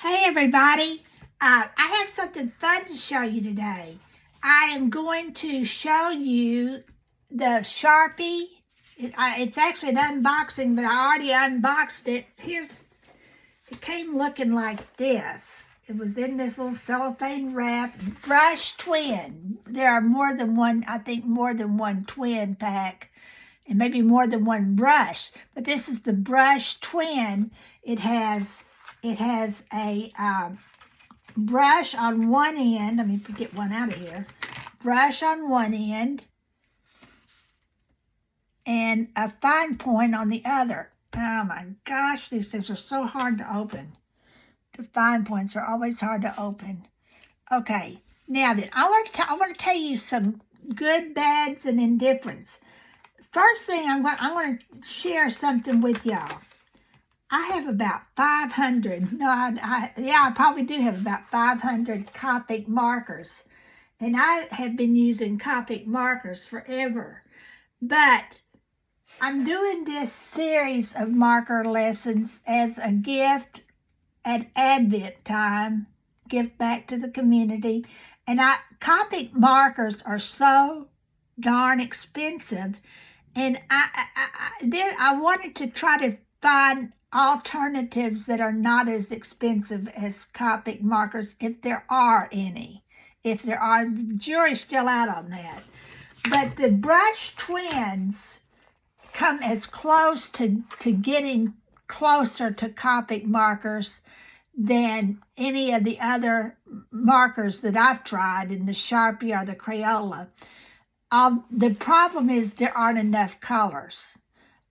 Hey everybody, I have something fun to show you today. I am going to show you the Sharpie. It's actually an unboxing, but I already unboxed it. It came looking like this. It was in this little cellophane wrap, brush twin. There are more than one, I think more than one twin pack, and maybe more than one brush. But this is the brush twin. It has a brush on one end. Let me get one out of here. Brush on one end and a fine point on the other. Oh my gosh, these things are so hard to open. The fine points are always hard to open. Okay, now then, I want to tell you some good, bads, and indifference. First thing, I'm going to share something with y'all. I have about 500, I probably do have about 500 Copic markers. And I have been using Copic markers forever. But I'm doing this series of marker lessons as a gift at Advent time, gift back to the community. And Copic markers are so darn expensive. And I wanted to try to find alternatives that are not as expensive as Copic markers, if there are any. If there are, the jury's still out on that. But the brush twins come as close to getting closer to Copic markers than any of the other markers that I've tried in the Sharpie or the Crayola. The problem is there aren't enough colors.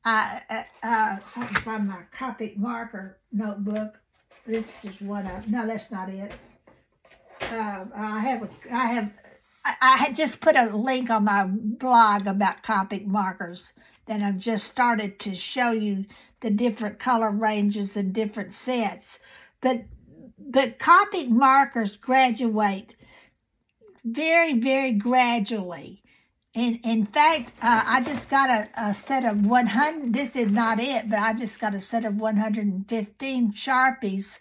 I can find my Copic marker notebook. This is just one of, no, that's not it. I had just put a link on my blog about Copic markers. Then I've just started to show you the different color ranges and different sets. But Copic markers graduate very, very gradually. And in fact, I just got a set of 100, this is not it, but I just got a set of 115 Sharpies.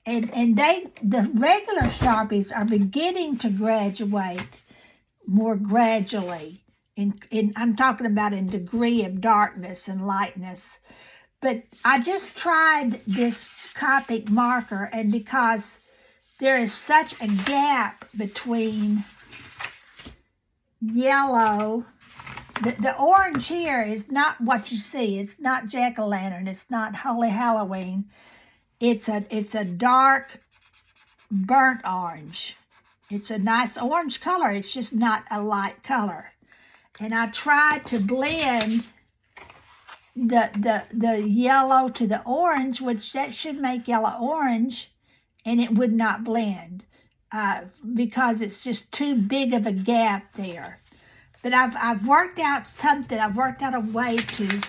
And the regular Sharpies are beginning to graduate more gradually. I'm talking about in degree of darkness and lightness. But I just tried this Copic marker, and because there is such a gap between yellow, the orange here is not what you see. It's not jack-o'-lantern. It's not Holy Halloween. It's a dark burnt orange. It's a nice orange color. It's just not a light color. And I tried to blend the yellow to the orange, which that should make yellow orange, and it would not blend. Because it's just too big of a gap there. But I've worked out something. I've worked out a way to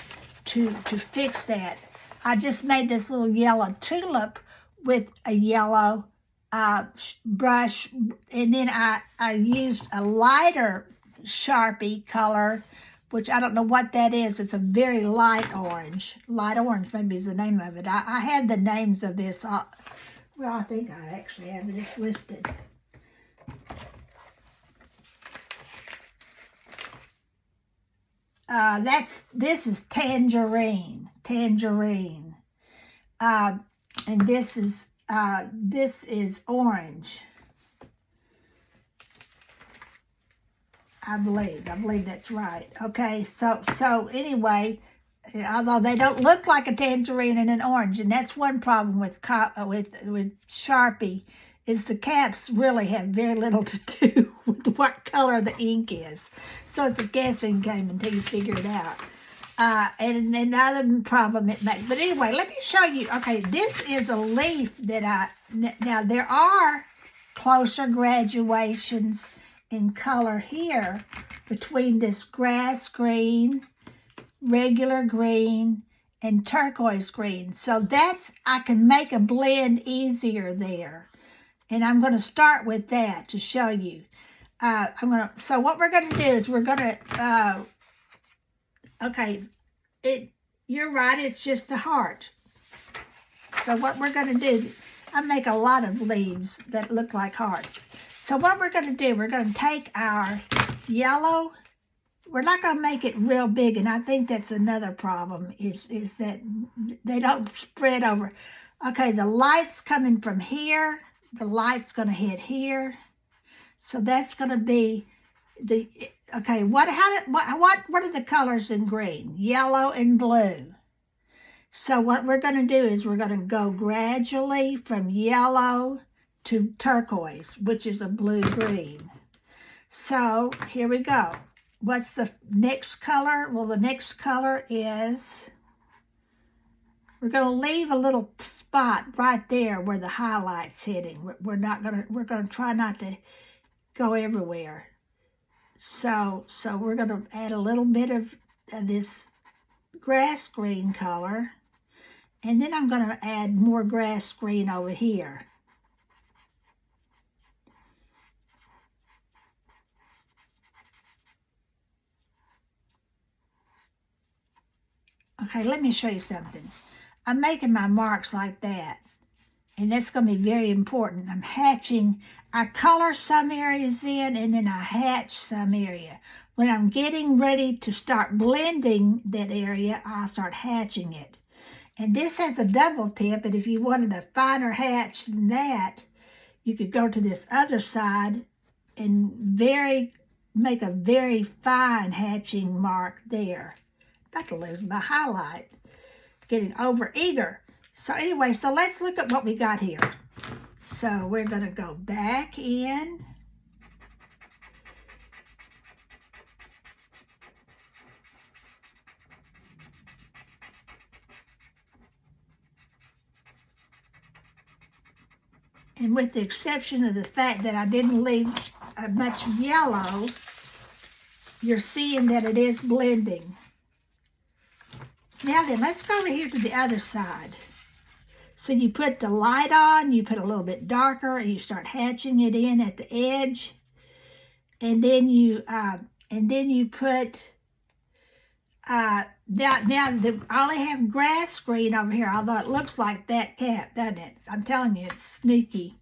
fix that. I just made this little yellow tulip with a yellow brush, and then I used a lighter Sharpie color, which I don't know what that is. It's a very light orange. Light orange maybe is the name of it. I had the names of this. Well, I think I actually have this listed. This is tangerine, and this is orange. I believe that's right. Okay, so anyway, although they don't look like a tangerine and an orange, and that's one problem with Sharpie, is the caps really have very little to do with what color the ink is. So it's a guessing game until you figure it out. And another problem it makes. But anyway, let me show you. Okay, this is a leaf that now there are closer graduations in color here between this grass green, regular green, and turquoise green. So I can make a blend easier there. And I'm going to start with that to show you. So what we're going to do is we're going to, you're right, it's just a heart. So what we're going to do, I make a lot of leaves that look like hearts. So what we're going to do, we're going to take our yellow. We're not going to make it real big, and I think that's another problem, is that they don't spread over. Okay, the light's coming from here. The light's going to hit here. So that's going to be the, okay, what are the colors in green? Yellow and blue. So what we're going to do is we're going to go gradually from yellow to turquoise, which is a blue-green. So here we go. What's the next color? Well, the next color is, we're going to leave a little spot right there where the highlight's hitting. We're going to try not to go everywhere. So we're going to add a little bit of this grass green color, and then I'm going to add more grass green over here. Okay, let me show you something. I'm making my marks like that, and that's going to be very important. I'm hatching. I color some areas in, and then I hatch some area. When I'm getting ready to start blending that area, I'll start hatching it. And this has a double tip, and if you wanted a finer hatch than that, you could go to this other side and make a very fine hatching mark there. About to lose my highlight. Getting over eager. So anyway, so let's look at what we got here. So we're going to go back in. And with the exception of the fact that I didn't leave much yellow, you're seeing that it is blending. Now then, let's go over here to the other side. So you put the light on, you put a little bit darker, and you start hatching it in at the edge. And then you put, now I only have grass green over here, although it looks like that cap, doesn't it? I'm telling you, it's sneaky.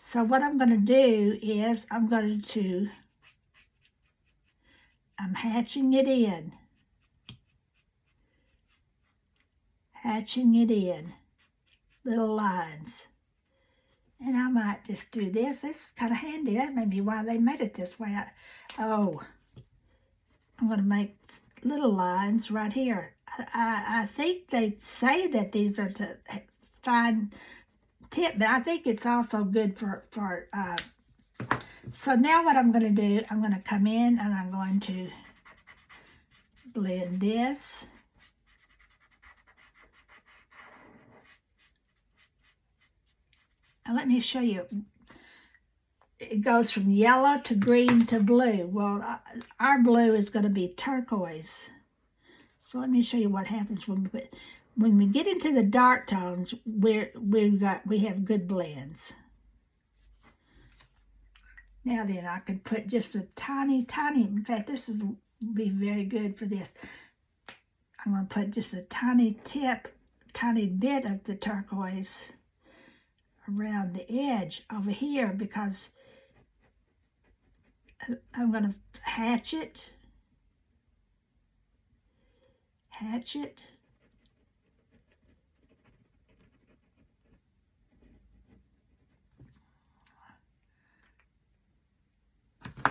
So what I'm going to do is I'm hatching it in. Hatching it in, little lines. And I might just do this. That's kind of handy. That may be why they made it this way. I'm going to make little lines right here. I think they say that these are to fine tip, but I think it's also good for so now what I'm going to do, I'm going to come in and I'm going to blend this. And let me show you. It goes from yellow to green to blue. Well, our blue is going to be turquoise. So let me show you what happens when we get into the dark tones. We have good blends. Now then, I could put just a tiny. In fact, this will be very good for this. I'm going to put just a tiny bit of the turquoise around the edge over here, because I'm going to hatch it.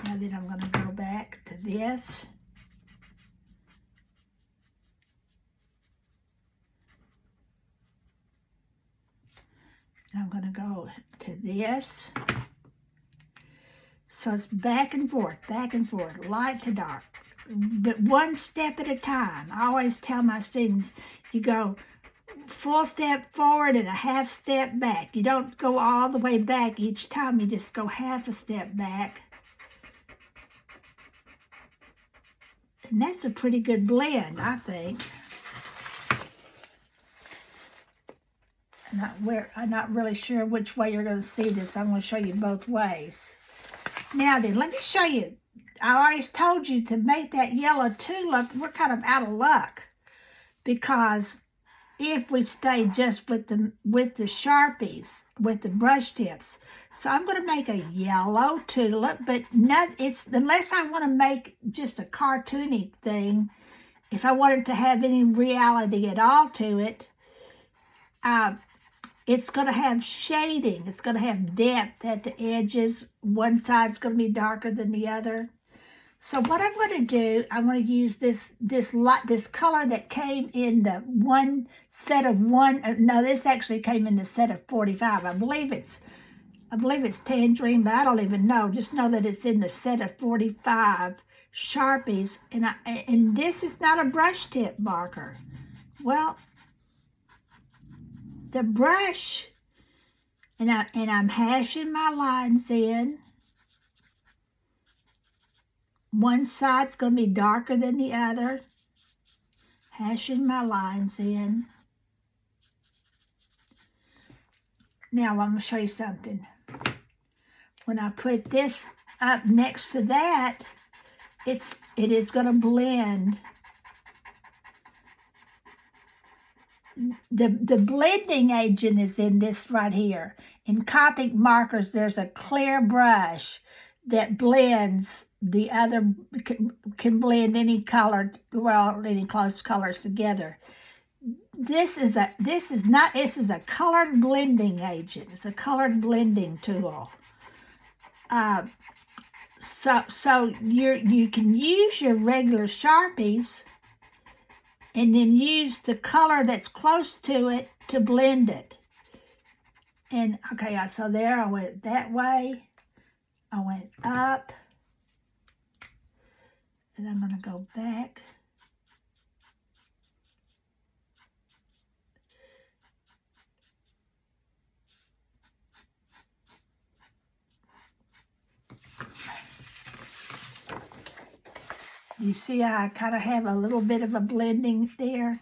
Now then I'm going to go back to this. I'm going to go to this. So it's back and forth, light to dark, but one step at a time. I always tell my students, you go full step forward and a half step back. You don't go all the way back each time, you just go half a step back. And that's a pretty good blend, I think. I'm not really sure which way you're going to see this. I'm going to show you both ways. Now then, let me show you. I already told you to make that yellow tulip. We're kind of out of luck because if we stay just with the Sharpies, with the brush tips. So I'm going to make a yellow tulip, but not, it's unless I want to make just a cartoony thing. If I want it to have any reality at all to it, it's going to have shading. It's going to have depth at the edges. One side's going to be darker than the other. So what I'm going to do, I'm going to use this color that came in the one set of one. No, this actually came in the set of 45. I believe it's tangerine, but I don't even know. Just know that it's in the set of 45 Sharpies, and this is not a brush tip marker. Well, the brush, and I'm hashing my lines in. One side's going to be darker than the other. Hashing my lines in. Now I'm going to show you something. When I put this up next to that, it is going to blend. The blending agent is in this right here. In Copic markers, there's a clear brush that blends the other, can blend any color, well, any close colors together. This is a colored blending agent. It's a colored blending tool. So you can use your regular Sharpies and then use the color that's close to it to blend it. And okay, so there I went that way. I went up. And I'm going to go back. You see how I kind of have a little bit of a blending there?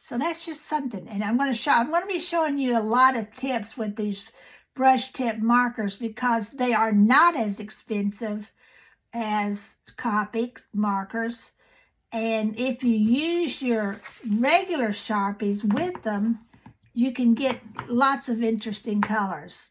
So that's just something. And I'm going to be showing you a lot of tips with these brush tip markers because they are not as expensive as Copic markers. And if you use your regular Sharpies with them, you can get lots of interesting colors.